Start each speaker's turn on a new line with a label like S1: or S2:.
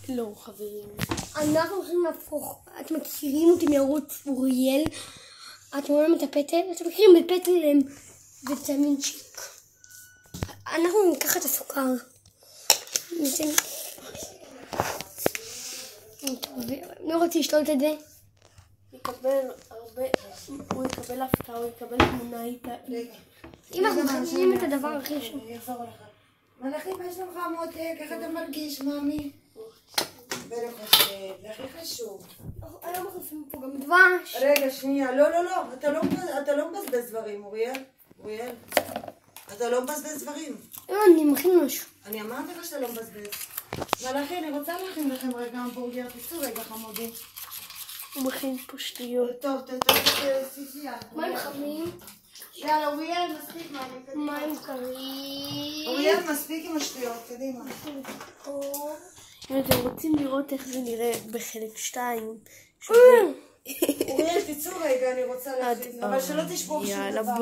S1: לא, חברים.
S2: אנחנו הולכים להפוך, אתם מכירים אותי מערוץ אוריאל? אתם רואים את הפטל? אתם מכירים בפטל ויטמין צ'יק. אנחנו ניקח את הסוכר. מי רוצה לשתות את זה?
S1: הוא יקבל הפתעה, הוא יקבל תמונה איתה.
S2: אם אנחנו מכירים את הדבר הכי חשוב.
S3: מלאכי, מה שלומך מותק? איך אתה מרגיש, מאמי? ברוך השם, זה הכי חשוב.
S2: היום מחליפים פה גם דבש.
S3: רגע, שנייה, לא, אתה לא מבזבז דברים, אוריאל. אתה לא מבזבז דברים.
S2: אני מכין משהו.
S3: אני אמרתי לך שאתה לא מבזבז. מלאכי, אני רוצה להכין לכם רגע המבורגר, תצאו רגע חמודי.
S1: הוא מכין פה שטויות.
S3: טוב, סיסיה.
S2: מים חמים.
S3: יאללה, אוריאל, מספיק מים.
S2: מים קרים.
S3: אוריאל, מספיק עם השטויות, קדימה.
S1: אם אתם רוצים לראות איך זה נראה בחלק 2,
S3: אוריאל, תצאו רגע, אני רוצה להכין. אבל שלא תשפוך שום דבר.
S1: יאללה ביי.